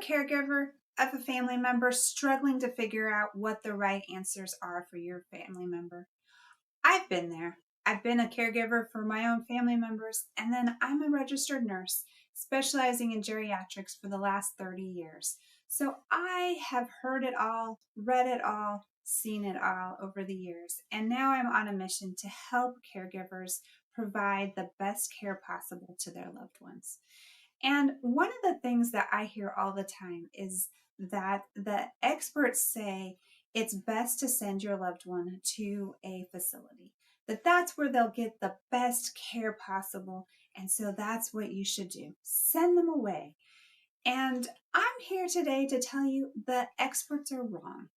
a caregiver of a family member struggling to figure out what the right answers are for your family member. I've been there. I've been a caregiver for my own family members, and then I'm a registered nurse specializing in geriatrics for the last 30 years. So I have heard it all, read it all, seen it all over the years, and now I'm on a mission to help caregivers provide the best care possible to their loved ones. And one of the things that I hear all the time is that the experts say it's best to send your loved one to a facility, that that's where they'll get the best care possible. And so that's what you should do. Send them away. And I'm here today to tell you that experts are wrong.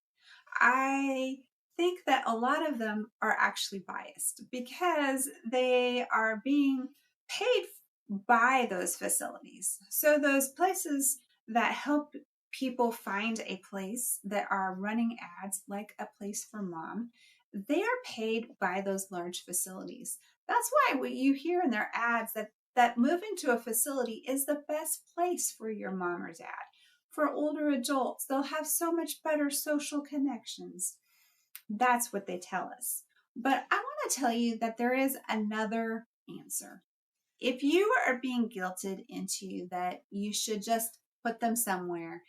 I think that a lot of them are actually biased because they are being paid by those facilities. So those places that help people find a place, that are running ads like A Place for Mom, they are paid by those large facilities. That's why what you hear in their ads that moving to a facility is the best place for your mom or dad. For older adults, they'll have so much better social connections. That's what they tell us. But I want to tell you that there is another answer. If you are being guilted into that you should just put them somewhere,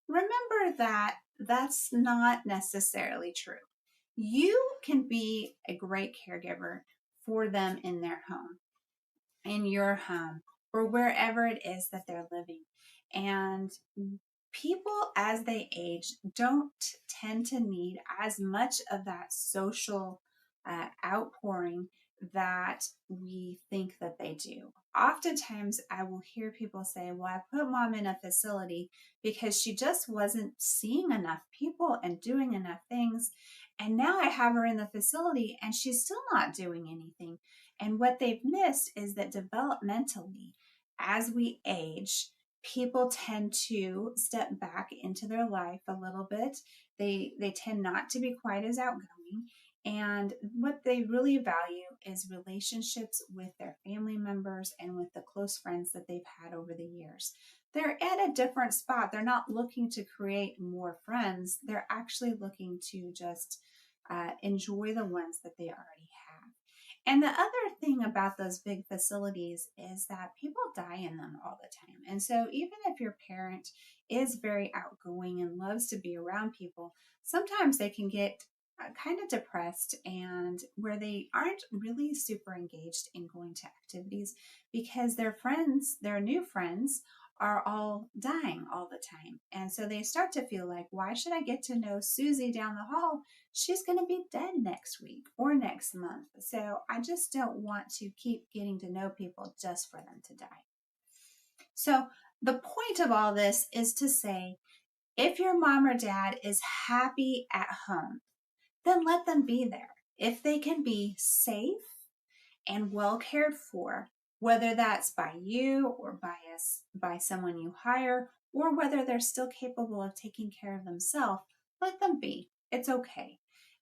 remember that that's not necessarily true. You can be a great caregiver for them in their home, in your home, or wherever it is that they're living. And people, as they age, don't tend to need as much of that social outpouring that we think that they do. Oftentimes, I will hear people say, well, I put mom in a facility because she just wasn't seeing enough people and doing enough things. And now I have her in the facility and she's still not doing anything. And what they've missed is that developmentally, as we age, people tend to step back into their life a little bit. They tend not to be quite as outgoing. And what they really value is relationships with their family members and with the close friends that they've had over the years. They're at a different spot. They're not looking to create more friends. They're actually looking to just enjoy the ones that they already have. And the other thing about those big facilities is that people die in them all the time. And so even if your parent is very outgoing and loves to be around people, sometimes they can get kind of depressed and where they aren't really super engaged in going to activities because their friends, their new friends, are all dying all the time. And so they start to feel like, why should I get to know Susie down the hall? She's going to be dead next week or next month. So I just don't want to keep getting to know people just for them to die. So the point of all this is to say, if your mom or dad is happy at home, then let them be there. If they can be safe and well cared for, whether that's by you or by someone you hire, or whether they're still capable of taking care of themselves, let them be. It's okay.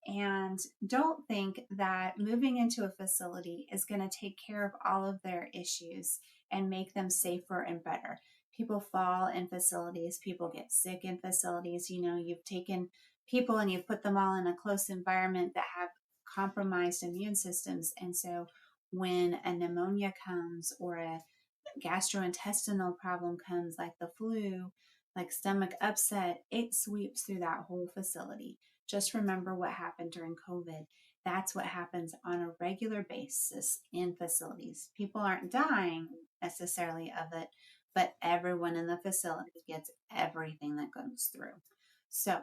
And don't think that moving into a facility is going to take care of all of their issues and make them safer and better. People fall in facilities, people get sick in facilities. You know, you've taken people and you've put them all in a close environment that have compromised immune systems. And so when a pneumonia comes or a gastrointestinal problem comes, like the flu, like stomach upset, it sweeps through that whole facility. Just remember what happened during COVID. That's what happens on a regular basis in facilities. People aren't dying necessarily of it, but everyone in the facility gets everything that goes through. So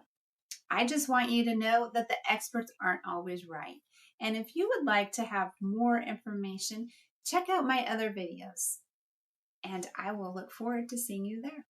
I just want you to know that the experts aren't always right. And if you would like to have more information, check out my other videos. And I will look forward to seeing you there.